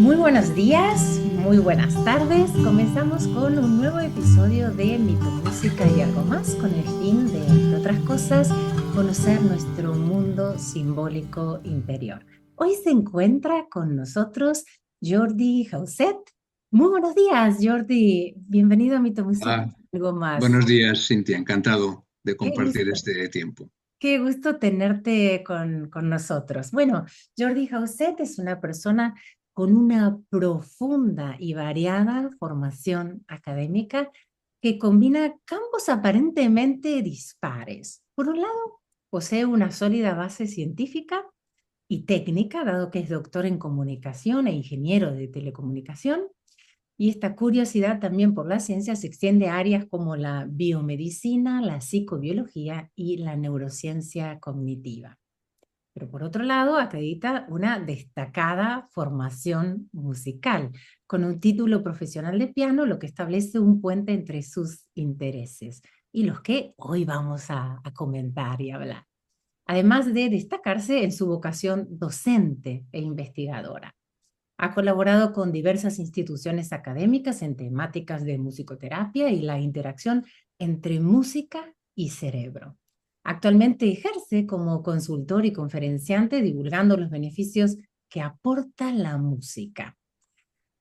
Muy buenos días, muy buenas tardes. Comenzamos con un nuevo episodio de Mito, Música y algo más con el fin de, entre otras cosas, conocer nuestro mundo simbólico interior. Hoy se encuentra con nosotros Jordi Jauset. Muy buenos días, Jordi. Bienvenido a Mito, Música Ah, y algo más. buenos días, Cintia. Encantado de Qué compartir gusto. este tiempo. Qué gusto tenerte con nosotros. Bueno, Jordi Jauset es una persona con una profunda y variada formación académica que combina campos aparentemente dispares. Por un lado, posee una sólida base científica y técnica, dado que es doctor en comunicación e ingeniero de telecomunicación, y esta curiosidad también por la ciencia se extiende a áreas como la biomedicina, la psicobiología y la neurociencia cognitiva. Pero por otro lado, acredita una destacada formación musical, con un título profesional de piano, lo que establece un puente entre sus intereses y los que hoy vamos a comentar y hablar. Además de destacarse en su vocación docente e investigadora. Ha colaborado con diversas instituciones académicas en temáticas de musicoterapia y la interacción entre música y cerebro. Actualmente ejerce como consultor y conferenciante divulgando los beneficios que aporta la música.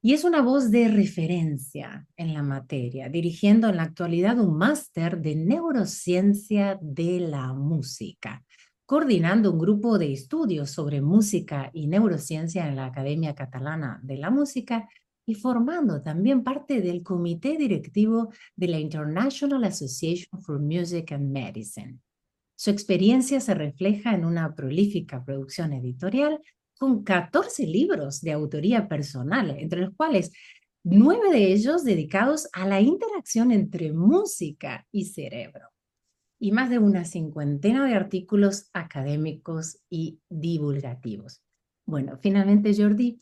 Y es una voz de referencia en la materia, dirigiendo en la actualidad un máster de neurociencia de la música, coordinando un grupo de estudios sobre música y neurociencia en la Academia Catalana de la Música y formando también parte del comité directivo de la International Association for Music and Medicine. Su experiencia se refleja en una prolífica producción editorial con 14 libros de autoría personal, entre los cuales 9 de ellos dedicados a la interacción entre música y cerebro, y más de una cincuentena de artículos académicos y divulgativos. Bueno, finalmente Jordi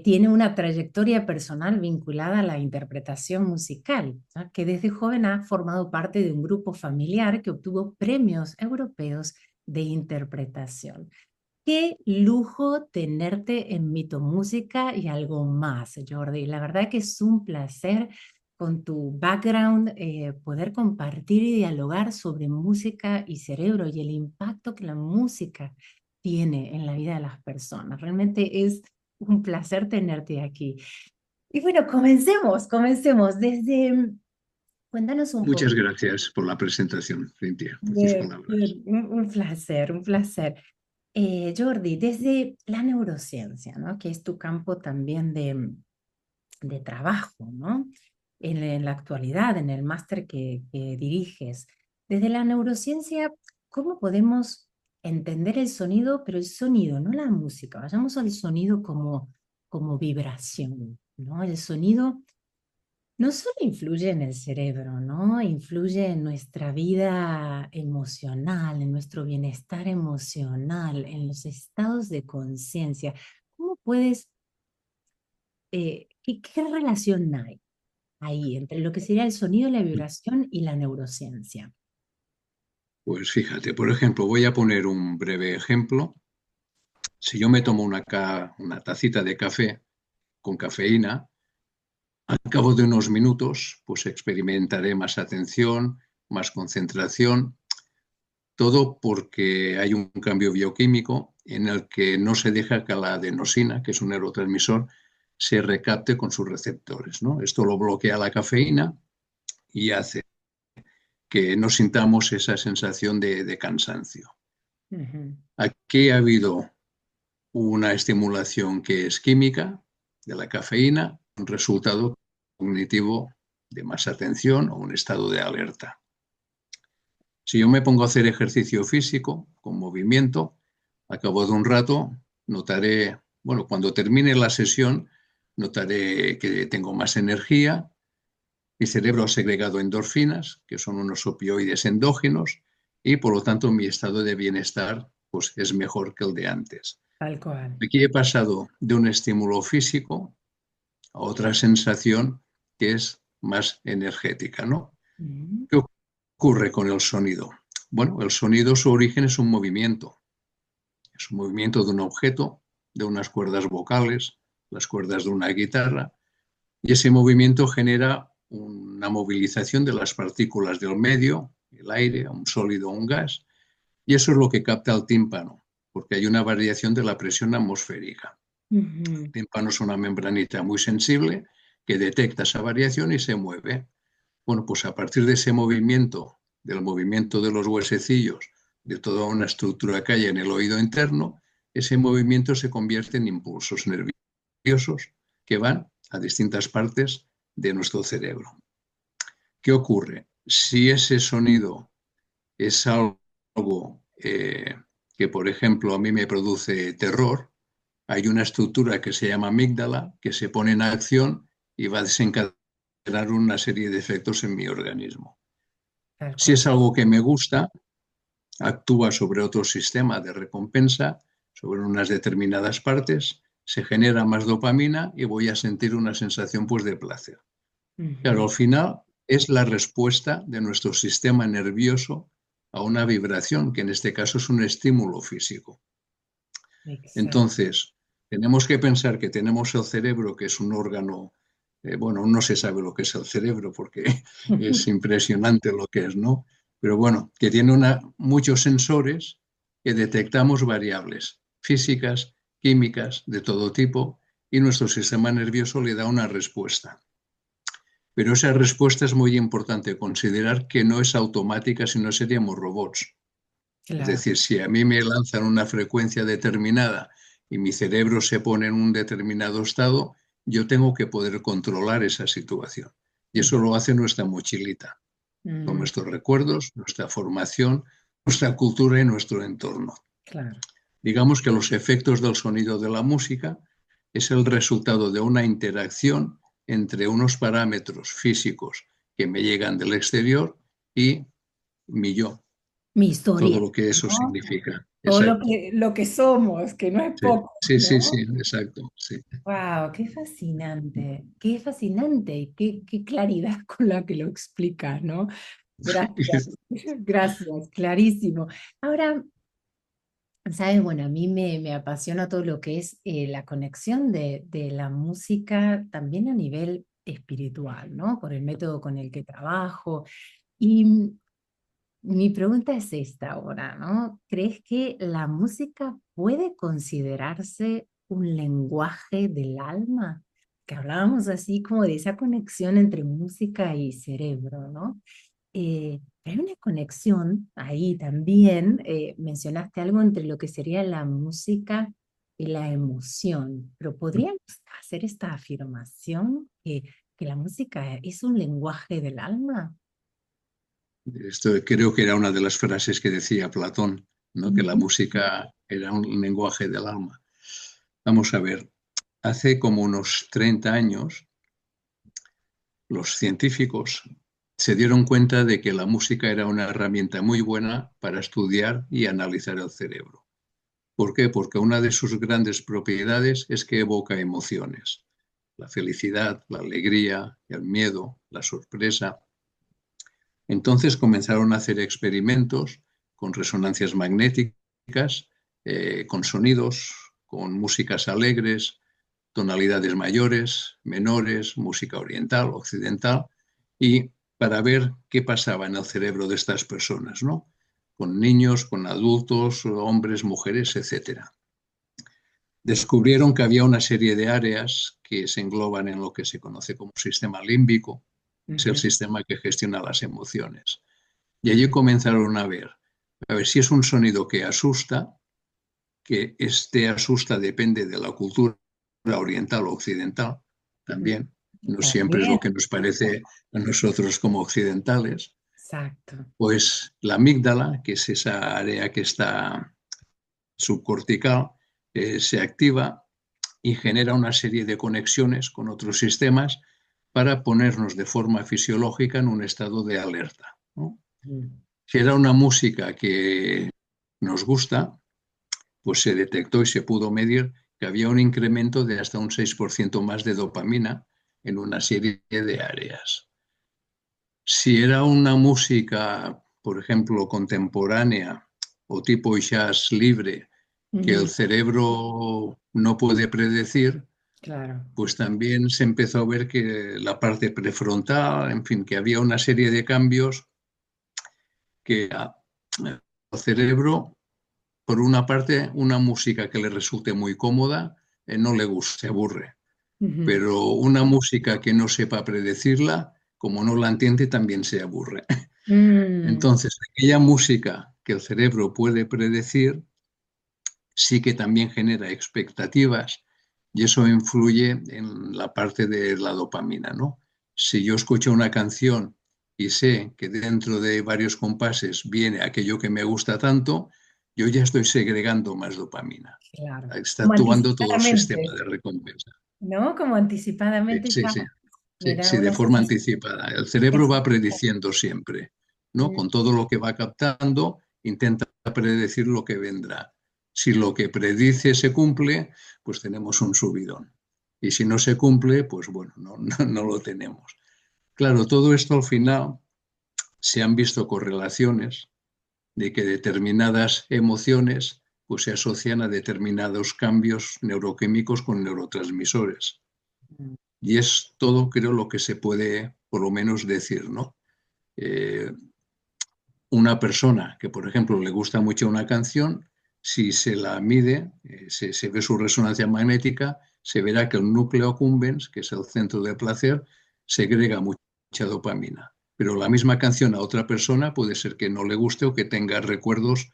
tiene una trayectoria personal vinculada a la interpretación musical, ¿no? Que desde joven ha formado parte de un grupo familiar que obtuvo premios europeos de interpretación. Qué lujo tenerte en Mito Música y algo más, Jordi. La verdad que es un placer con tu background poder compartir y dialogar sobre música y cerebro y el impacto que la música tiene en la vida de las personas. Realmente es un placer tenerte aquí. Y bueno, comencemos desde, cuéntanos un poco. Muchas gracias por la presentación, Cintia, por tus palabras. Un placer, un placer. Jordi, desde la neurociencia, ¿no? Que es tu campo también de trabajo, ¿no? En la actualidad, en el máster que diriges. Desde la neurociencia, ¿cómo podemos entender el sonido, pero el sonido, no la música? Vayamos al sonido como vibración, ¿no? El sonido no solo influye en el cerebro, ¿no? Influye en nuestra vida emocional, en nuestro bienestar emocional, en los estados de conciencia. ¿Cómo puedes, qué relación hay ahí entre lo que sería el sonido, la vibración y la neurociencia? Pues fíjate, por ejemplo, voy a poner un breve ejemplo. Si yo me tomo una tacita de café con cafeína, al cabo de unos minutos, pues experimentaré más atención, más concentración, todo porque hay un cambio bioquímico en el que no se deja que la adenosina, que es un neurotransmisor, se recapte con sus receptores, ¿no? Esto lo bloquea la cafeína y hace que no sintamos esa sensación de cansancio. Ujú. Aquí ha habido una estimulación que es química de la cafeína, un resultado cognitivo de más atención o un estado de alerta. Si yo me pongo a hacer ejercicio físico con movimiento, a cabo de un rato notaré, bueno, cuando termine la sesión, notaré que tengo más energía. Mi cerebro ha segregado endorfinas, que son unos opioides endógenos, y por lo tanto mi estado de bienestar pues, es mejor que el de antes. Tal cual. Aquí he pasado de un estímulo físico a otra sensación que es más energética, ¿no? Ujú. ¿Qué ocurre con el sonido? Bueno, el sonido, su origen es un movimiento de un objeto, de unas cuerdas vocales. las cuerdas de una guitarra, y ese movimiento genera una movilización de las partículas del medio, el aire, un sólido o un gas, y eso es lo que capta el tímpano, porque hay una variación de la presión atmosférica. El Ujú. tímpano es una membranita muy sensible que detecta esa variación y se mueve. Bueno, pues a partir de ese movimiento, del movimiento de los huesecillos, de toda una estructura que hay en el oído interno, ese movimiento se convierte en impulsos nerviosos que van a distintas partes de nuestro cerebro. ¿Qué ocurre? Si ese sonido es algo que, por ejemplo, a mí me produce terror, hay una estructura que se llama amígdala que se pone en acción y va a desencadenar una serie de efectos en mi organismo. Tal Si cual. es algo que me gusta, actúa sobre otro sistema de recompensa, sobre unas determinadas partes, se genera más dopamina y voy a sentir una sensación pues de placer. Claro, Ujú. al final es la respuesta de nuestro sistema nervioso a una vibración, que en este caso es un estímulo físico. Exacto. Entonces, tenemos que pensar que tenemos el cerebro, que es un órgano, bueno, no se sabe lo que es el cerebro porque es impresionante lo que es, ¿no? Pero bueno, que tiene muchos sensores que detectamos variables físicas, químicas, de todo tipo, y nuestro sistema nervioso le da una respuesta. Pero esa respuesta es muy importante considerar que no es automática, si no seríamos robots. Es Claro. decir, si a mí me lanzan una frecuencia determinada y mi cerebro se pone en un determinado estado, yo tengo que poder controlar esa situación. Y eso lo hace nuestra mochilita, con Mm, nuestros recuerdos, nuestra formación, nuestra cultura y nuestro entorno. claro. Digamos que los efectos del sonido de la música es el resultado de una interacción entre unos parámetros físicos que me llegan del exterior y mi yo, Mi todo historia, lo que eso ¿no? significa. Todo Exacto. lo que somos, que no es Sí, poco, sí, sí, sí, ¿no? exacto. Sí. Wow, qué fascinante y qué claridad con la que lo explicas, ¿no? Gracias, gracias, clarísimo. Ahora, sabes, bueno, a mí me apasiona todo lo que es la conexión de la música también a nivel espiritual, ¿no? Por el método con el que trabajo. Y mi pregunta es esta ahora, ¿no? ¿Crees que la música puede considerarse un lenguaje del alma? Que hablábamos así como de esa conexión entre música y cerebro, ¿no? Hay una conexión ahí también, mencionaste algo entre lo que sería la música y la emoción, pero ¿podríamos hacer esta afirmación que la música es un lenguaje del alma? Esto creo que era una de las frases que decía Platón, ¿no? Que la Ujú. música era un lenguaje del alma. Vamos a ver, hace como unos 30 años los científicos se dieron cuenta de que la música era una herramienta muy buena para estudiar y analizar el cerebro. ¿Por qué? Porque una de sus grandes propiedades es que evoca emociones. La felicidad, la alegría, el miedo, la sorpresa. Entonces comenzaron a hacer experimentos con resonancias magnéticas, con sonidos, con músicas alegres, tonalidades mayores, menores, música oriental, occidental, y para ver qué pasaba en el cerebro de estas personas, ¿no? Con niños, con adultos, hombres, mujeres, etcétera. Descubrieron que había una serie de áreas que se engloban en lo que se conoce como sistema límbico, es el Ujú. sistema que gestiona las emociones. Y allí comenzaron a ver si es un sonido que asusta, que este asusta depende de la cultura oriental o occidental también, no siempre es También, lo que nos parece a nosotros como occidentales, exacto. pues la amígdala, que es esa área que está subcortical, se activa y genera una serie de conexiones con otros sistemas para ponernos de forma fisiológica en un estado de alerta, ¿no? Mm. Si era una música que nos gusta, pues se detectó y se pudo medir que había un incremento de hasta un 6% más de dopamina en una serie de áreas. Si era una música, por ejemplo, contemporánea o tipo jazz libre, que el Ujú. cerebro no puede predecir, claro. pues también se empezó a ver que la parte prefrontal, en fin, que había una serie de cambios que al cerebro, por una parte, una música que le resulte muy cómoda, no le gusta, se aburre. Ujú. Pero una música que no sepa predecirla, como no la entiende, también se aburre. Mm, Entonces, aquella música que el cerebro puede predecir, sí que también genera expectativas y eso influye en la parte de la dopamina, ¿no? Si yo escucho una canción y sé que dentro de varios compases viene aquello que me gusta tanto, yo ya estoy segregando más dopamina. claro. Está Como actuando todo el sistema anticipadamente, de recompensa. ¿no? Como Sí, anticipadamente sí, ya sí. Sí, me da sí, de una forma sensación. anticipada. El cerebro va prediciendo siempre, ¿no? Mm, Con todo lo que va captando, intenta predecir lo que vendrá. Si lo que predice se cumple, pues tenemos un subidón. Y si no se cumple, pues bueno, no lo tenemos. Claro, todo esto al final se han visto correlaciones de que determinadas emociones pues se asocian a determinados cambios neuroquímicos con neurotransmisores. mm, Y es todo, creo, lo que se puede por lo menos decir, ¿no? Eh, una persona que, por ejemplo, le gusta mucho una canción, si se la mide, se ve su resonancia magnética, se verá que el núcleo accumbens, que es el centro de placer, segrega mucha dopamina. Pero la misma canción a otra persona puede ser que no le guste o que tenga recuerdos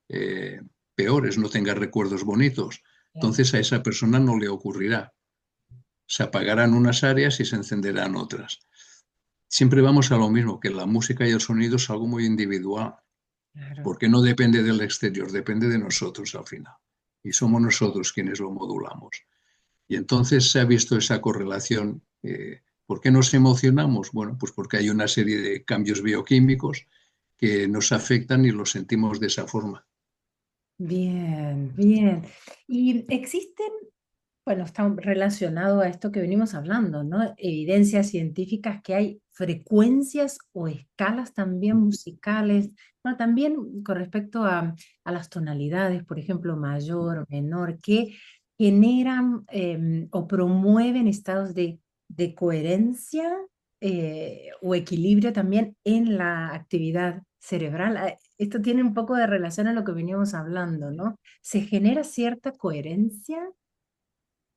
eh, peores, no tenga recuerdos bonitos. claro. Entonces a esa persona no le ocurrirá. Se apagarán unas áreas y se encenderán otras. Siempre vamos a lo mismo, que la música y el sonido es algo muy individual, Claro. porque no depende del exterior, depende de nosotros al final. Y somos nosotros quienes lo modulamos. Y entonces se ha visto esa correlación. ¿Por qué nos emocionamos? Bueno, pues porque hay una serie de cambios bioquímicos que nos afectan y los sentimos de esa forma. Bien, bien. Y existen, bueno, está relacionado a esto que venimos hablando, ¿no? Evidencias científicas que hay frecuencias o escalas también musicales, bueno, también con respecto a las tonalidades, por ejemplo, mayor o menor, que generan o promueven estados de coherencia o equilibrio también en la actividad cerebral. Esto tiene un poco de relación a lo que veníamos hablando, ¿no? ¿Se genera cierta coherencia?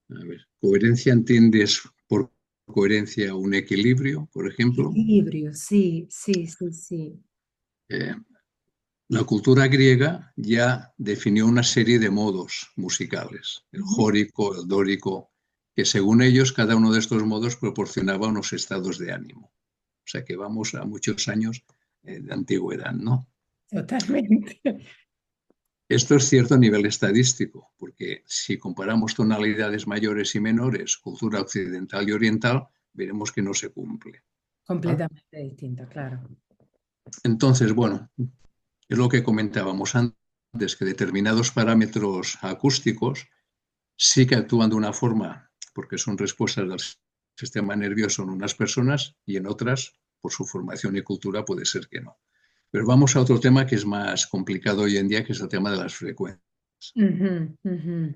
A ver, coherencia entiendes por coherencia un equilibrio, por ejemplo. Equilibrio, sí, sí, sí, sí. Eh, La cultura griega ya definió una serie de modos musicales, el Ujú. jórico, el dórico, que según ellos cada uno de estos modos proporcionaba unos estados de ánimo. O sea que vamos a muchos años de antigüedad, ¿no? Totalmente. Esto es cierto a nivel estadístico, porque si comparamos tonalidades mayores y menores, cultura occidental y oriental, veremos que no se cumple. ¿Ah? Completamente distinto, claro. Entonces, bueno, es lo que comentábamos antes, que determinados parámetros acústicos sí que actúan de una forma, porque son respuestas del sistema nervioso en unas personas y en otras, por su formación y cultura, puede ser que no. Pero vamos a otro tema que es más complicado hoy en día, que es el tema de las frecuencias. Ujú, ujú.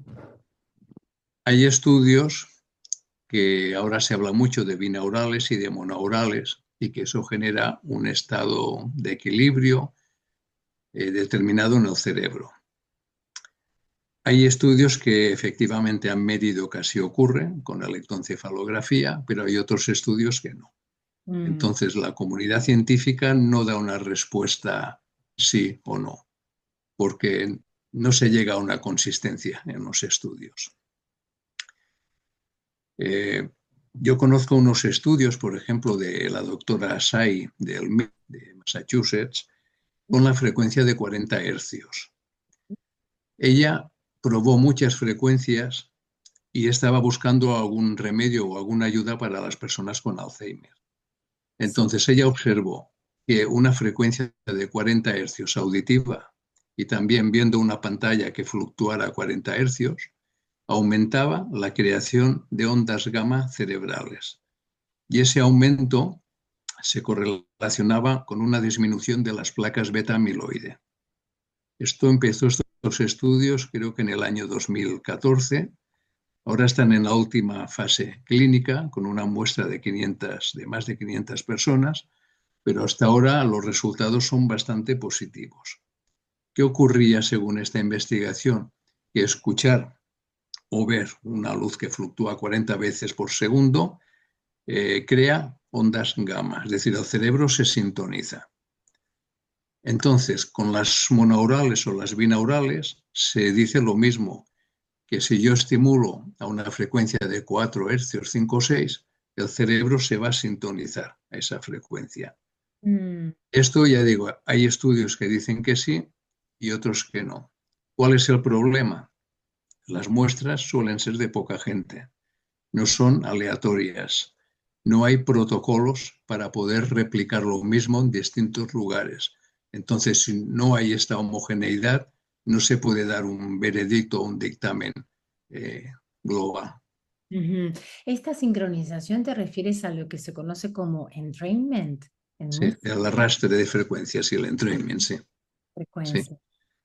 Hay estudios que ahora se habla mucho de binaurales y de monaurales y que eso genera un estado de equilibrio determinado en el cerebro. Hay estudios que efectivamente han medido que así ocurre con electroencefalografía, pero hay otros estudios que no. Mm, Entonces, la comunidad científica no da una respuesta sí o no, porque no se llega a una consistencia en los estudios. Eh, yo conozco unos estudios, por ejemplo, de la doctora Sai de Massachusetts, con la frecuencia de 40 hercios. Ella probó muchas frecuencias y estaba buscando algún remedio o alguna ayuda para las personas con Alzheimer. sí. Entonces ella observó que una frecuencia de 40 hercios auditiva y también viendo una pantalla que fluctuara a 40 hercios aumentaba la creación de ondas gamma cerebrales. Y ese aumento se correlacionaba con una disminución de las placas beta amiloide. Esto empezó estos estudios creo que en el año 2014 Ahora están en la última fase clínica con una muestra de más de 500 personas, pero hasta ahora los resultados son bastante positivos. ¿Qué ocurría según esta investigación? Que escuchar o ver una luz que fluctúa 40 veces por segundo crea ondas gamma, es decir, el cerebro se sintoniza. Entonces, con las monoaurales o las binaurales se dice lo mismo, que si yo estimulo a una frecuencia de 4 hercios, 5 o 6, el cerebro se va a sintonizar a esa frecuencia. Mm, Esto, ya digo, hay estudios que dicen que sí y otros que no. ¿Cuál es el problema? Las muestras suelen ser de poca gente, no son aleatorias. No hay protocolos para poder replicar lo mismo en distintos lugares. Entonces, si no hay esta homogeneidad, no se puede dar un veredicto o un dictamen eh, global. ujú. ¿Esta sincronización te refieres a lo que se conoce como entrainment en Sí, música el arrastre de frecuencias y el entrainment, sí, sí. frecuencia?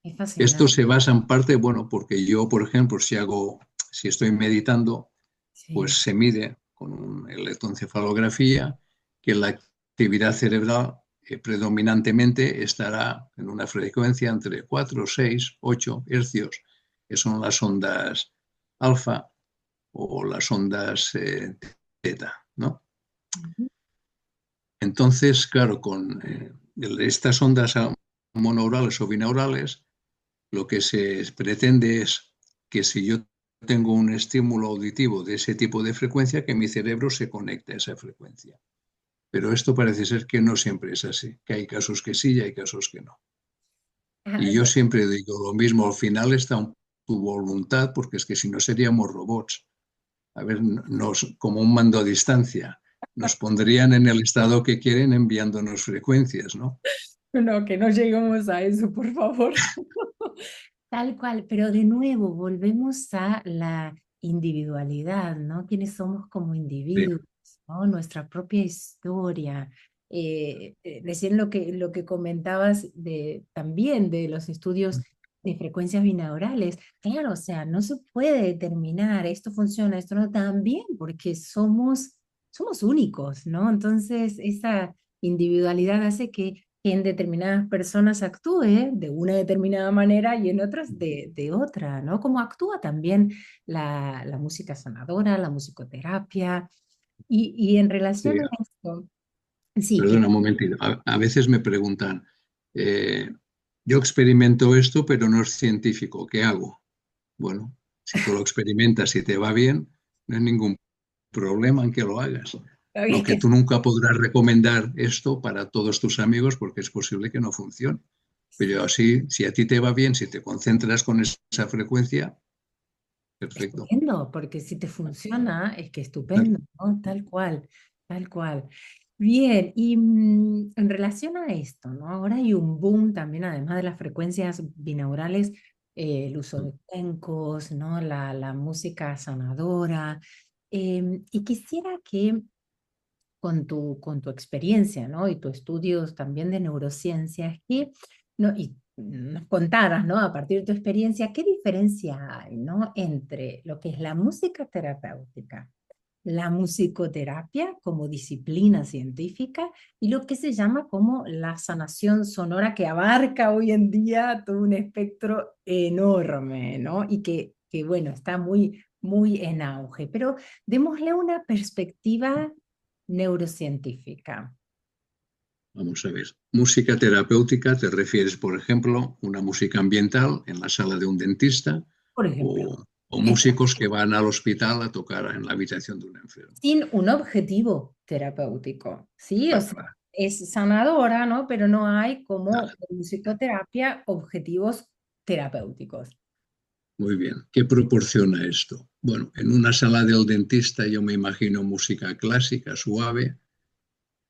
Es Esto fascinante. se basa en parte, bueno, porque yo, por ejemplo, si estoy meditando, pues Sí. se mide con una electroencefalografía que la actividad cerebral predominantemente estará en una frecuencia entre 4, 6, 8 hercios, que son las ondas alfa o las ondas teta, ¿no? Ujú. Entonces, claro, con estas ondas monoaurales o binaurales, lo que se pretende es que si yo tengo un estímulo auditivo de ese tipo de frecuencia, que mi cerebro se conecte a esa frecuencia. Pero esto parece ser que no siempre es así, que hay casos que sí y hay casos que no. Ah, Y yo siempre digo lo mismo, al final está tu voluntad, porque es que si no seríamos robots. A ver, como un mando a distancia, nos pondrían en el estado que quieren enviándonos frecuencias, ¿no? no, que no lleguemos a eso, por favor. Tal cual, pero de nuevo volvemos a la individualidad, ¿no? ¿Quiénes somos como Sí, individuos, ¿no? Nuestra propia historia. Recién lo que comentabas también de los estudios de frecuencias binaurales, claro, o sea, no se puede determinar esto funciona, esto no, también porque somos únicos, ¿no? Entonces, esa individualidad hace que en determinadas personas actúe de una determinada manera y en otras de otra, ¿no? Como actúa también la música sanadora, la musicoterapia. Y en sí. relación a esto, sí, Perdona un momentito. A veces me preguntan, eh, yo experimento esto, pero no es científico, ¿qué hago? Bueno, si tú lo experimentas y te va bien, no hay ningún problema en que lo hagas. Lo es que que tú nunca podrás recomendar esto para todos tus amigos porque es posible que no funcione. Pero así, si a ti te va bien, si te concentras con esa frecuencia, perfecto. estupendo, porque si te funciona, es que Claro. estupendo, ¿no? Tal cual, tal cual. Bien, y en relación a esto, ¿no? Ahora hay un boom también, además de las frecuencias binaurales, el uso de cuencos, ¿no? La música sanadora. Y quisiera que con tu experiencia, ¿no? Y tus estudios también de neurociencias, que, ¿no? Y nos contaras, ¿no? A partir de tu experiencia, ¿qué diferencia hay, ¿no? Entre lo que es la música terapéutica, la musicoterapia como disciplina científica y lo que se llama como la sanación sonora que abarca hoy en día todo un espectro enorme, ¿no? Y que bueno, está muy en auge. Pero démosle una perspectiva neurocientífica, Vamos a ver. Música terapéutica, ¿te refieres, por ejemplo, una música ambiental en la sala de un dentista por ejemplo. o músicos que van al hospital a tocar en la habitación de un enfermo? Sin un objetivo terapéutico, ¿sí? O Vale, sea, vale, es sanadora, ¿no? Pero no hay como vale. en musicoterapia objetivos terapéuticos. Muy bien. ¿Qué proporciona esto? Bueno, en una sala del dentista yo me imagino música clásica, suave,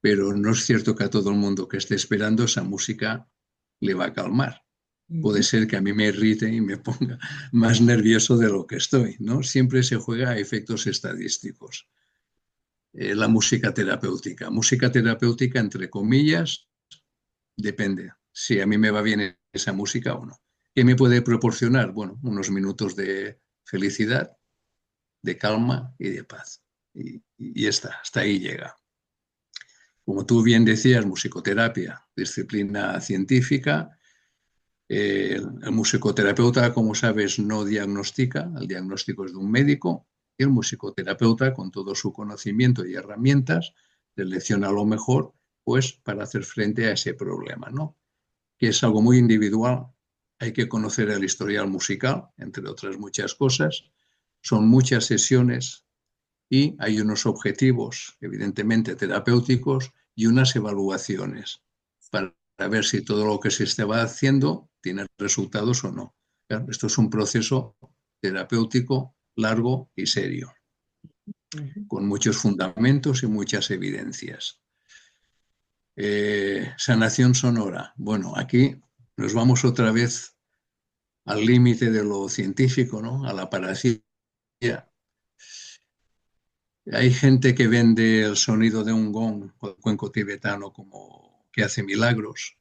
pero no es cierto que a todo el mundo que esté esperando esa música le va a calmar. Puede Ujú. ser que a mí me irrite y me ponga más nervioso de lo que estoy, ¿no? Siempre se juega a efectos estadísticos. La música terapéutica. Música terapéutica, entre comillas, depende si a mí me va bien esa música o no. ¿Qué me puede proporcionar? Bueno, unos minutos de felicidad, de calma y de paz. Y hasta ahí llega. Como tú bien decías, musicoterapia, disciplina científica. El musicoterapeuta, como sabes, no diagnostica, el diagnóstico es de un médico, y el musicoterapeuta, con todo su conocimiento y herramientas, selecciona lo mejor pues, para hacer frente a ese problema, ¿no? Que es algo muy individual. Hay que conocer el historial musical, entre otras muchas cosas. Son muchas sesiones y hay unos objetivos, evidentemente terapéuticos, y unas evaluaciones para ver si todo lo que se estaba haciendo tiene resultados o no. Claro, esto es un proceso terapéutico largo y serio, Ujú. con muchos fundamentos y muchas evidencias. Sanación sonora. Bueno, aquí nos vamos otra vez al límite de lo científico, ¿no? A la parasía. Hay gente que vende el sonido de un gong o el cuenco tibetano como que hace milagros.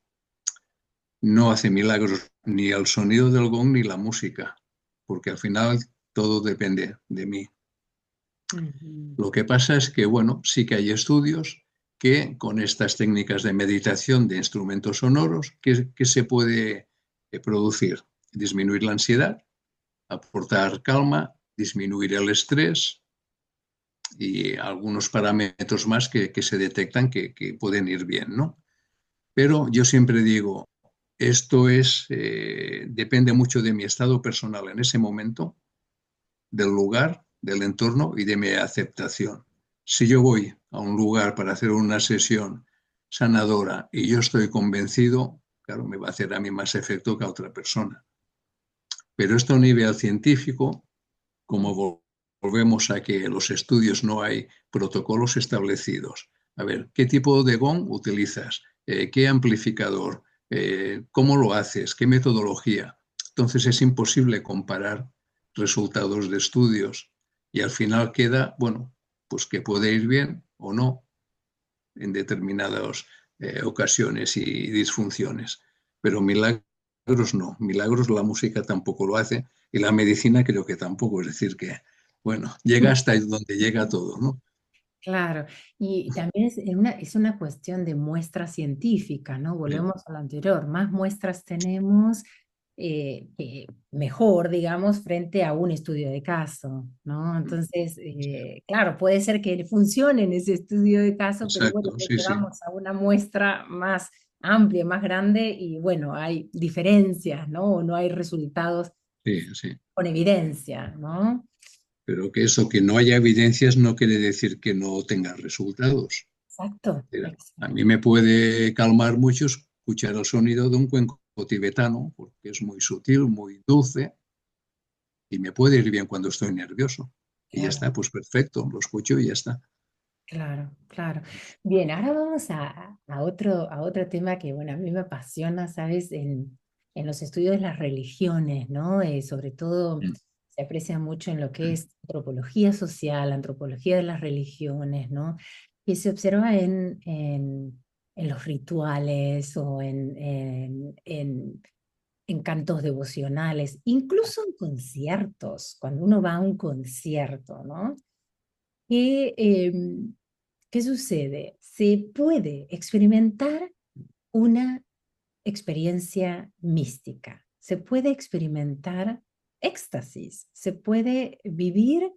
No hace milagros ni el sonido del gong ni la música, porque al final todo depende de mí. Ujú. Lo que pasa es que, bueno, sí que hay estudios que con estas técnicas de meditación de instrumentos sonoros, que se puede producir? Disminuir la ansiedad, aportar calma, disminuir el estrés y algunos parámetros más que se detectan que pueden ir bien, ¿no? Pero yo siempre digo, esto depende mucho de mi estado personal en ese momento, del lugar, del entorno y de mi aceptación. Si yo voy a un lugar para hacer una sesión sanadora y yo estoy convencido, claro, me va a hacer a mí más efecto que a otra persona. Pero esto a nivel científico, como volvemos a que en los estudios no hay protocolos establecidos. A ver, ¿qué tipo de gong utilizas? ¿Qué amplificador? ¿Cómo lo haces? ¿Qué metodología? Entonces es imposible comparar resultados de estudios y al final queda, bueno, pues que puede ir bien o no en determinadas ocasiones y disfunciones. Pero milagros no, milagros la música tampoco lo hace y la medicina creo que tampoco, es decir, que, bueno, llega hasta donde llega todo, ¿no? Claro, y también es una cuestión de muestra científica, ¿no? Sí, Volvemos a lo anterior, más muestras tenemos, mejor, digamos, frente a un estudio de caso, ¿no? Entonces, claro, puede ser que funcione en ese estudio de caso, pero bueno, exacto, le sí, sí, llevamos a una muestra más amplia, más grande, y bueno, hay diferencias, ¿no? O no hay resultados sí, sí. con evidencia, ¿no? Pero que eso, que no haya evidencias no quiere decir que no tenga resultados. Exacto, Mira, a exacto. mí me puede calmar mucho escuchar el sonido de un cuenco tibetano, porque es muy sutil, muy dulce, y me puede ir bien cuando estoy nervioso. Y ya Claro. está, pues perfecto, lo escucho y ya está. Claro, claro. Bien, ahora vamos a otro tema que, bueno, a mí me apasiona, ¿sabes? En los estudios de las religiones, ¿no? Sobre todo Mm, se aprecia mucho en lo que es antropología social, antropología de las religiones, ¿no? Que se observa en los rituales o en cantos devocionales, incluso en conciertos, cuando uno va a un concierto, ¿no? Que, ¿qué sucede? Se puede experimentar una experiencia mística, se puede experimentar éxtasis, se puede vivir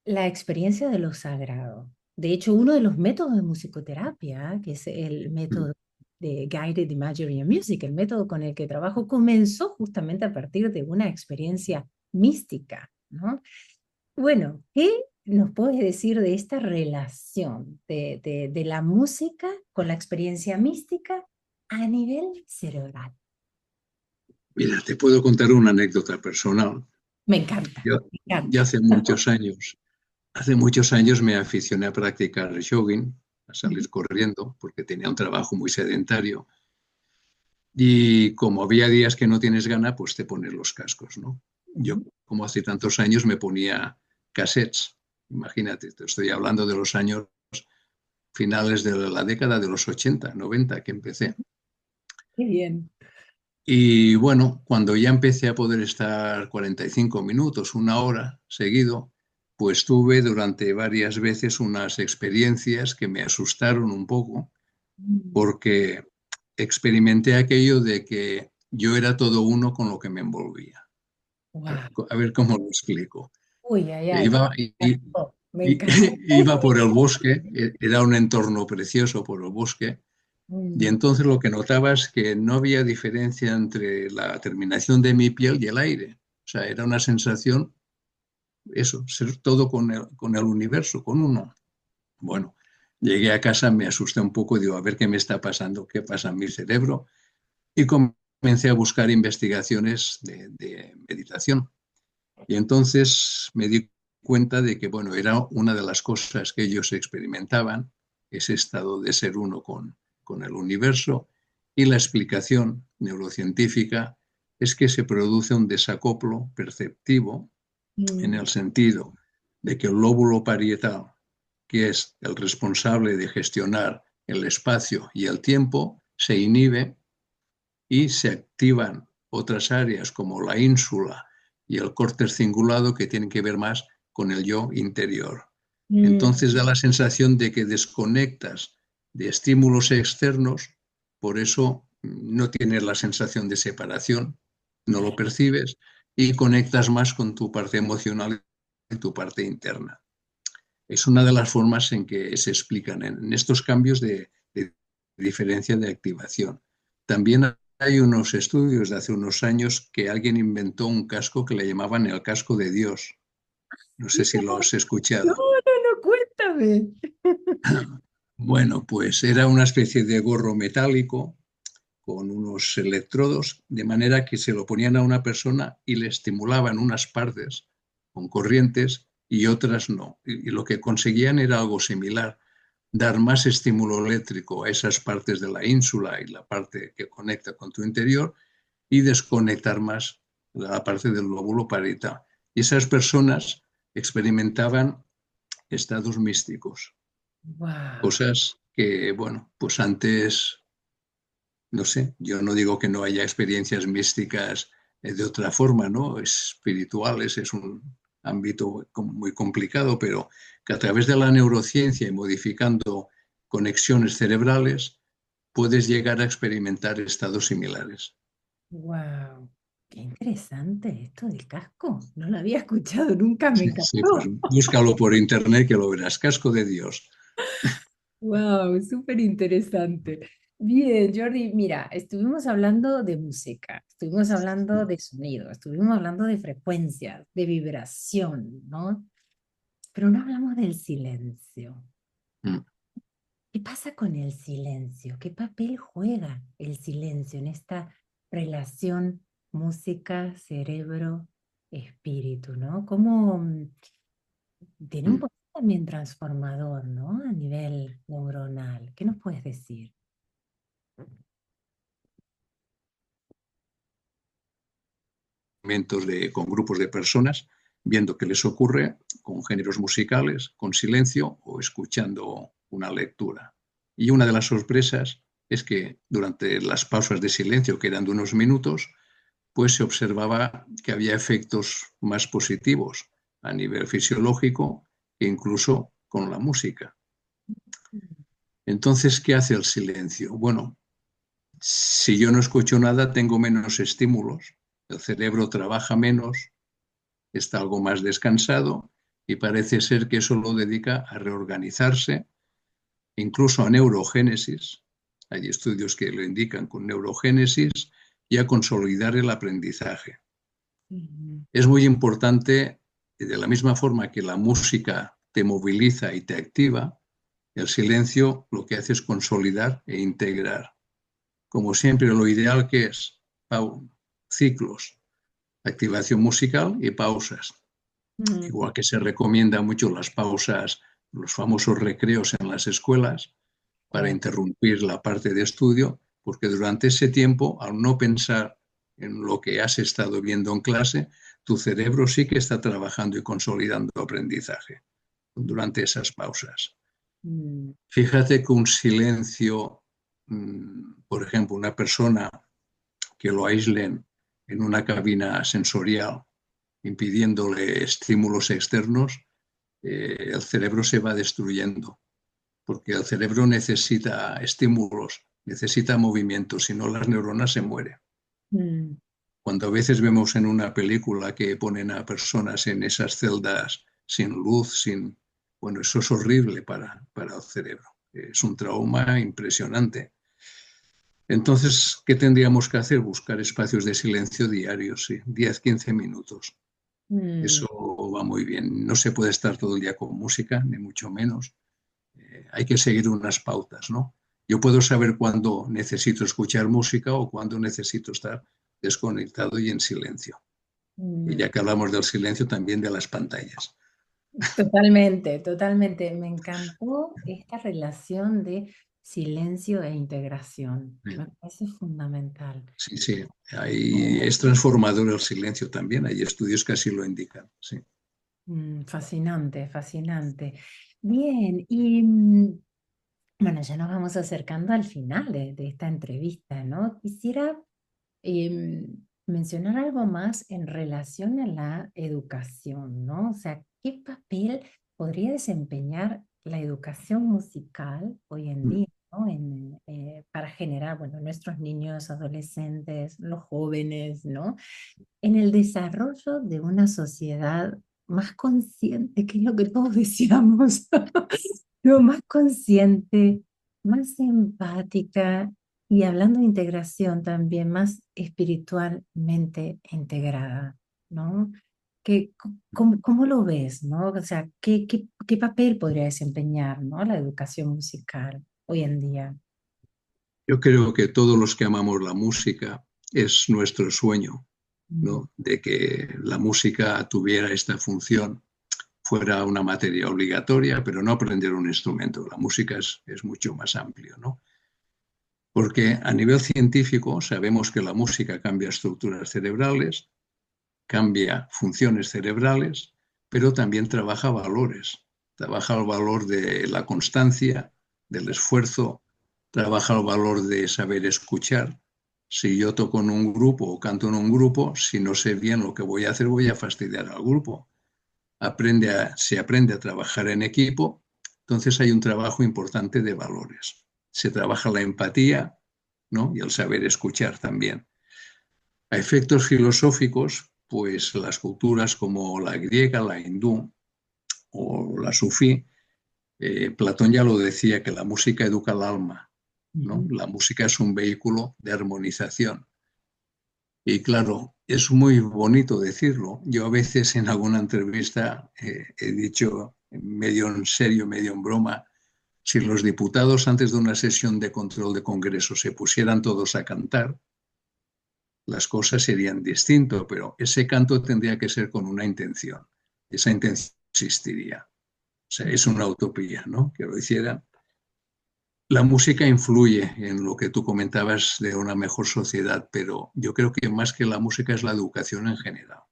la experiencia de lo sagrado. De hecho, uno de los métodos de musicoterapia, que es el mm. método de Guided Imagery and Music, el método con el que trabajo, comenzó justamente a partir de una experiencia mística, ¿no? Bueno, ¿qué nos puedes decir de esta relación de la música con la experiencia mística a nivel cerebral? Mira, te puedo contar una anécdota personal. Me encanta, Yo, me ya encanta. hace muchos años me aficioné a practicar jogging, a Ujú. salir corriendo, porque tenía un trabajo muy sedentario. Y como había días que no tienes gana, pues te pones los cascos, ¿no? Yo, Ujú. como hace tantos años, me ponía cassettes. Imagínate, te estoy hablando de los años finales de la década de los 80, 90 que empecé. Qué bien. Y bueno, cuando ya empecé a poder estar 45 minutos, una hora seguido, pues tuve durante varias veces unas experiencias que me asustaron un poco, Mm. porque experimenté aquello de que yo era todo uno con lo que me envolvía. Wow. A ver cómo lo explico. Uy, ay, E ay. Iba, Me encantó. iba por el bosque, era un entorno precioso por el bosque, y Mm. entonces lo que notaba es que no había diferencia entre la terminación de mi piel y el aire. O sea, era una sensación, eso, ser todo con el universo, con uno. Bueno, llegué a casa, me asusté un poco, digo, a ver qué me está pasando, qué pasa en mi cerebro, y comencé a buscar investigaciones de meditación. Y entonces me di cuenta de que, bueno, era una de las cosas que ellos experimentaban, ese estado de ser uno con el universo, y la explicación neurocientífica es que se produce un desacoplo perceptivo en Mm. el sentido de que el lóbulo parietal, que es el responsable de gestionar el espacio y el tiempo, se inhibe y se activan otras áreas como la ínsula y el córtex cingulado que tienen que ver más con el yo interior. Mm. Entonces da la sensación de que desconectas de estímulos externos, por eso no tienes la sensación de separación, no lo percibes y conectas más con tu parte emocional y tu parte interna. Es una de las formas en que se explican en estos cambios de diferencia de activación. También hay unos estudios de hace unos años que alguien inventó un casco que le llamaban el casco de Dios. No sé si lo has No, escuchado. no, no, cuéntame. Bueno, pues era una especie de gorro metálico con unos electrodos, de manera que se lo ponían a una persona y le estimulaban unas partes con corrientes y otras no. Y lo que conseguían era algo similar, dar más estímulo eléctrico a esas partes de la ínsula y la parte que conecta con tu interior y desconectar más la parte del lóbulo parietal. Y esas personas experimentaban estados místicos, Wow. cosas que, bueno, pues antes no sé, yo no digo que no haya experiencias místicas de otra forma, ¿no? Espirituales, es un ámbito muy complicado, pero que a través de la neurociencia y modificando conexiones cerebrales puedes llegar a experimentar estados similares. Wow. Qué interesante esto del casco. No lo había escuchado nunca, me Sí, sí, pues encantó. búscalo por internet que lo verás. Casco de Dios. Wow, súper interesante. Bien, Jordi, mira, estuvimos hablando de música, estuvimos hablando de sonido, estuvimos hablando de frecuencia, de vibración, ¿no? Pero no hablamos del silencio. Mm. ¿Qué pasa con el silencio? ¿Qué papel juega el silencio en esta relación música, cerebro, espíritu, ¿no? Cómo tiene un Mm. poder también transformador, ¿no? A nivel neuronal. ¿Qué nos puedes decir? Con grupos de personas, viendo qué les ocurre con géneros musicales, con silencio o escuchando una lectura. Y una de las sorpresas es que durante las pausas de silencio, que eran de unos minutos, pues se observaba que había efectos más positivos a nivel fisiológico que incluso con la música. Entonces, ¿qué hace el silencio? Bueno, si yo no escucho nada, tengo menos estímulos, el cerebro trabaja menos, está algo más descansado y parece ser que eso lo dedica a reorganizarse, incluso a neurogénesis. Hay estudios que lo indican con neurogénesis y a consolidar el aprendizaje. Ujú. Es muy importante, de la misma forma que la música te moviliza y te activa, el silencio lo que hace es consolidar e integrar. Como siempre, lo ideal que es ciclos, activación musical y pausas. Mm. Igual que se recomienda mucho las pausas, los famosos recreos en las escuelas para Claro. interrumpir la parte de estudio, porque durante ese tiempo, al no pensar en lo que has estado viendo en clase, tu cerebro sí que está trabajando y consolidando aprendizaje durante esas pausas. Mm. Fíjate que un silencio, por ejemplo, una persona que lo aíslen en una cabina sensorial, impidiéndole estímulos externos, el cerebro se va destruyendo, porque el cerebro necesita estímulos, necesita movimiento, si no las neuronas se mueren. Mm, Cuando a veces vemos en una película que ponen a personas en esas celdas sin luz, bueno, eso es horrible para el cerebro. Es un trauma impresionante. Entonces, ¿qué tendríamos que hacer? Buscar espacios de silencio diarios, sí, 10-15 minutos. mm, Eso va muy bien. No se puede estar todo el día con música, ni mucho menos. Hay que seguir unas pautas, ¿no? Yo puedo saber cuándo necesito escuchar música o cuándo necesito estar desconectado y en silencio. Y mm. ya que hablamos del silencio, también de las pantallas. Totalmente, totalmente. Me encantó esta relación de silencio e integración. Me parece fundamental. Sí, sí. Ahí es transformador el silencio también. Hay estudios que así lo indican. Sí. Fascinante, fascinante. Bien, y bueno, ya nos vamos acercando al final de esta entrevista, ¿no? Quisiera mencionar algo más en relación a la educación, ¿no? O sea, ¿qué papel podría desempeñar la educación musical hoy en día, ¿no? Para generar, bueno, nuestros niños, adolescentes, los jóvenes, ¿no? En el desarrollo de una sociedad más consciente, que es lo que todos decíamos, ¿no? Más consciente, más empática y hablando de integración también, más espiritualmente integrada, ¿no? ¿Cómo lo ves, ¿no? O sea, ¿qué papel podría desempeñar, ¿no? La educación musical hoy en día? Yo creo que todos los que amamos la música es nuestro sueño, Mm, ¿no? De que la música tuviera esta función, fuera una materia obligatoria, pero no aprender un instrumento. La música es mucho más amplio, ¿no? Porque a nivel científico sabemos que la música cambia estructuras cerebrales, cambia funciones cerebrales, pero también trabaja valores. Trabaja el valor de la constancia, del esfuerzo, trabaja el valor de saber escuchar. Si yo toco en un grupo o canto en un grupo, si no sé bien lo que voy a hacer, voy a fastidiar al grupo. Se aprende a trabajar en equipo, entonces hay un trabajo importante de valores. Se trabaja la empatía, ¿no? Y el saber escuchar también. A efectos filosóficos, pues las culturas como la griega, la hindú o la sufí, Platón ya lo decía, que la música educa al alma, ¿no? ujú. La música es un vehículo de armonización. Y claro, es muy bonito decirlo. Yo a veces en alguna entrevista he dicho, medio en serio, medio en broma, si los diputados antes de una sesión de control de Congreso se pusieran todos a cantar, las cosas serían distintas, pero ese canto tendría que ser con una intención. Esa intención existiría. O sea, es una utopía, ¿no? Que lo hicieran. La música influye en lo que tú comentabas de una mejor sociedad, pero yo creo que más que la música es la educación en general.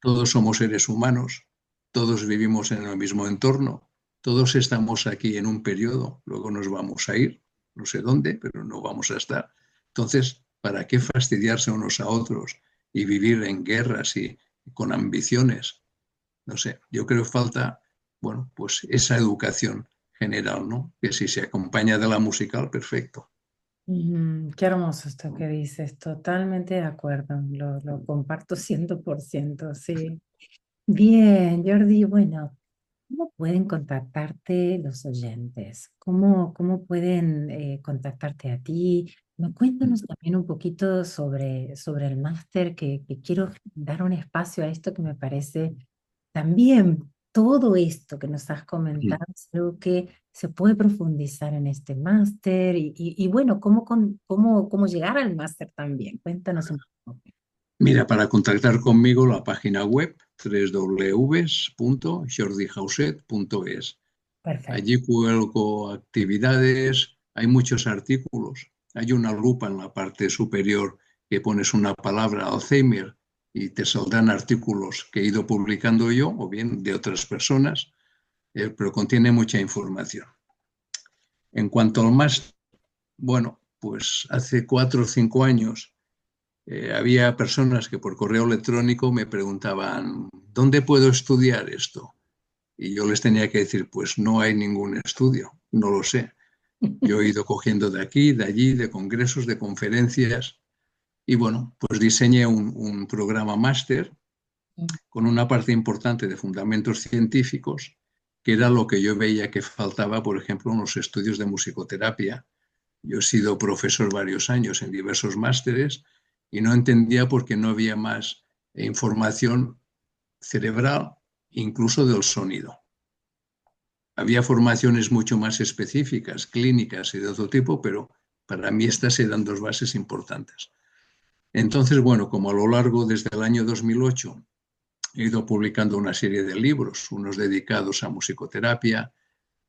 Todos somos seres humanos, todos vivimos en el mismo entorno, todos estamos aquí en un periodo, luego nos vamos a ir, no sé dónde, pero no vamos a estar. Entonces, ¿para qué fastidiarse unos a otros y vivir en guerras y con ambiciones? No sé, yo creo que falta, bueno, pues esa educación general, ¿no? Que si se acompaña de la musical, perfecto. Qué hermoso esto que dices, totalmente de acuerdo, lo comparto 100%, sí. Bien, Jordi, bueno, ¿cómo pueden contactarte los oyentes? ¿Cómo pueden contactarte a ti? Cuéntanos también un poquito sobre el máster, que quiero dar un espacio a esto que me parece también todo esto que nos has comentado, es algo que se puede profundizar en este máster y bueno, ¿cómo llegar al máster también? Cuéntanos un poco. Mira, para contactar conmigo, la página web www.jordijauset.es. Perfecto. Allí cuelgo actividades, hay muchos artículos, hay una lupa en la parte superior que pones una palabra Alzheimer y te saldrán artículos que he ido publicando yo o bien de otras personas, pero contiene mucha información. En cuanto al más, bueno, pues hace 4 o 5 años había personas que por correo electrónico me preguntaban, ¿dónde puedo estudiar esto? Y yo les tenía que decir, pues no hay ningún estudio, no lo sé. Yo he ido cogiendo de aquí, de allí, de congresos, de conferencias, y bueno, pues diseñé un programa máster con una parte importante de fundamentos científicos, que era lo que yo veía que faltaba, por ejemplo, en los estudios de musicoterapia. Yo he sido profesor varios años en diversos másteres y no entendía por qué no había más información cerebral, incluso del sonido. Había formaciones mucho más específicas, clínicas y de otro tipo, pero para mí estas eran dos bases importantes. Entonces, bueno, como a lo largo desde el año 2008 he ido publicando una serie de libros, unos dedicados a musicoterapia,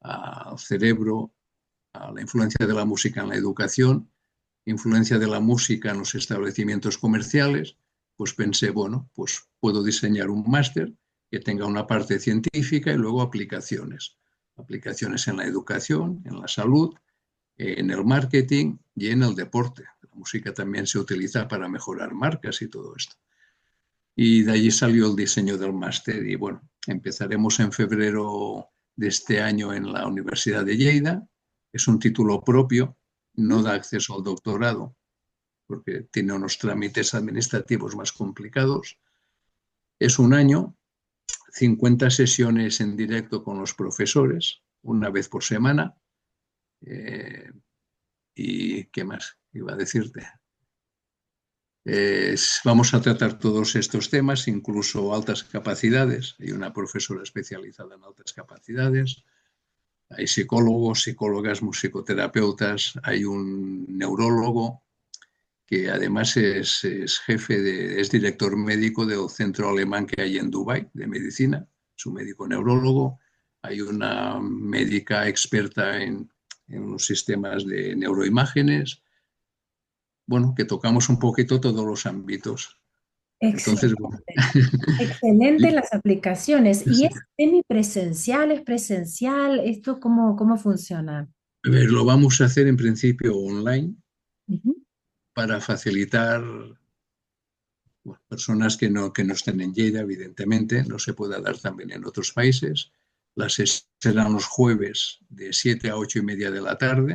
al cerebro, a la influencia de la música en la educación, influencia de la música en los establecimientos comerciales, pues pensé, bueno, pues puedo diseñar un máster que tenga una parte científica y luego aplicaciones. Aplicaciones en la educación, en la salud, en el marketing y en el deporte. La música también se utiliza para mejorar marcas y todo esto. Y de allí salió el diseño del máster y bueno, empezaremos en febrero de este año en la Universidad de Lleida. Es un título propio, no da acceso al doctorado porque tiene unos trámites administrativos más complicados. Es un año, 50 sesiones en directo con los profesores, una vez por semana. ¿Y qué más iba a decirte? Vamos a tratar todos estos temas, incluso altas capacidades. Hay una profesora especializada en altas capacidades, hay psicólogos, psicólogas, musicoterapeutas, hay un neurólogo que además es jefe, es director médico del centro alemán que hay en Dubái de medicina, es un médico neurólogo, hay una médica experta en los sistemas de neuroimágenes, bueno, que tocamos un poquito todos los ámbitos. Entonces, bueno. Excelente. Excelente Y, las aplicaciones. ¿Y es sí. semipresencial, es presencial? ¿Esto cómo funciona? A ver, lo vamos a hacer en principio online Ujú. para facilitar, bueno, personas que no estén en Lleida, evidentemente, no se pueda dar también en otros países. Las serán los jueves de 7 a 8:30 de la tarde,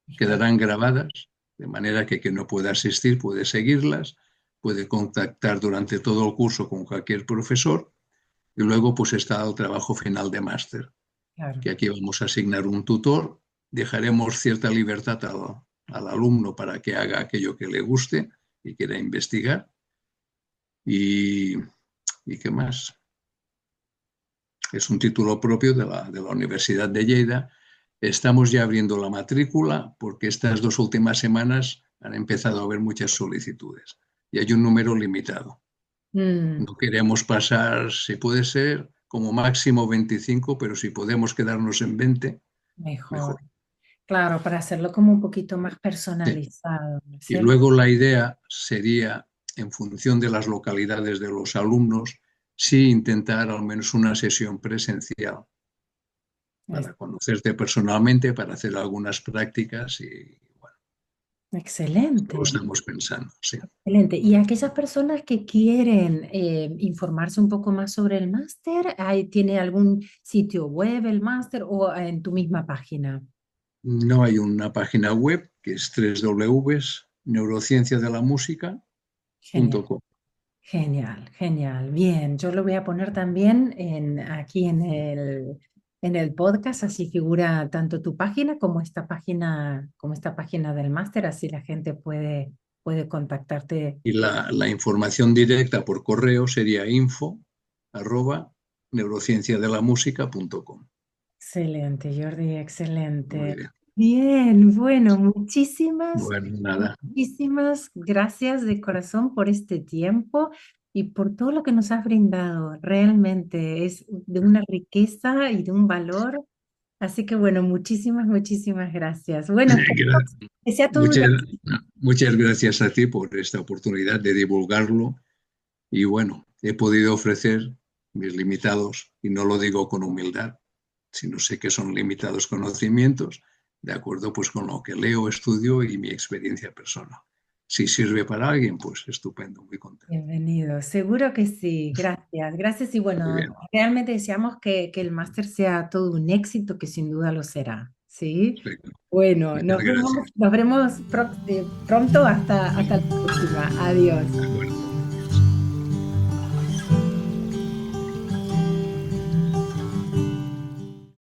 Perfecto. quedarán grabadas, de manera que quien no pueda asistir puede seguirlas, puede contactar durante todo el curso con cualquier profesor y luego pues está el trabajo final de máster, Claro. que aquí vamos a asignar un tutor, dejaremos cierta libertad al alumno para que haga aquello que le guste y quiera investigar. ¿Y, y qué más? Es un título propio de la Universidad de Lleida. Estamos ya abriendo la matrícula porque estas 2 últimas semanas han empezado a haber muchas solicitudes y hay un número limitado. Mm, No queremos pasar, si puede ser, como máximo 25, pero si podemos quedarnos en 20, mejor. mejor. Claro, para hacerlo como un poquito más Sí. personalizado, ¿no es Y cierto? luego la idea sería, en función de las localidades de los alumnos, sí intentar al menos una sesión presencial Es- para conocerte personalmente, para hacer algunas prácticas y bueno, lo Excelente. estamos pensando, sí. Excelente. Y aquellas personas que quieren informarse un poco más sobre el máster, ¿tiene algún sitio web el máster o en tu misma página? No hay una página web que es www.neurocienciadelamusica.com. Genial, genial, genial. Bien, yo lo voy a poner también aquí en el podcast, así figura tanto tu página como esta página del máster, así la gente puede contactarte. Y la información directa por correo sería info@neurocienciadelamusica.com. Excelente, Jordi, Muy excelente. bien. Bien, bueno, Bueno, nada. muchísimas gracias de corazón por este tiempo y por todo lo que nos has brindado. Realmente es de una riqueza y de un valor. Así que bueno, muchísimas gracias. Bueno, que sea todo un Muchas, éxito. muchas gracias a ti por esta oportunidad de divulgarlo y bueno, he podido ofrecer mis limitados, y no lo digo con humildad, sino sé que son limitados conocimientos, de acuerdo pues con lo que leo, estudio y mi experiencia personal. Si sirve para alguien, pues estupendo, muy contento. Bienvenido, seguro que sí, gracias, gracias y Muy bueno, bien, realmente deseamos que el máster sea todo un éxito, que sin duda lo será, ¿sí? perfecto. Bueno, Muchas gracias. nos veremos pronto, hasta la próxima, adiós.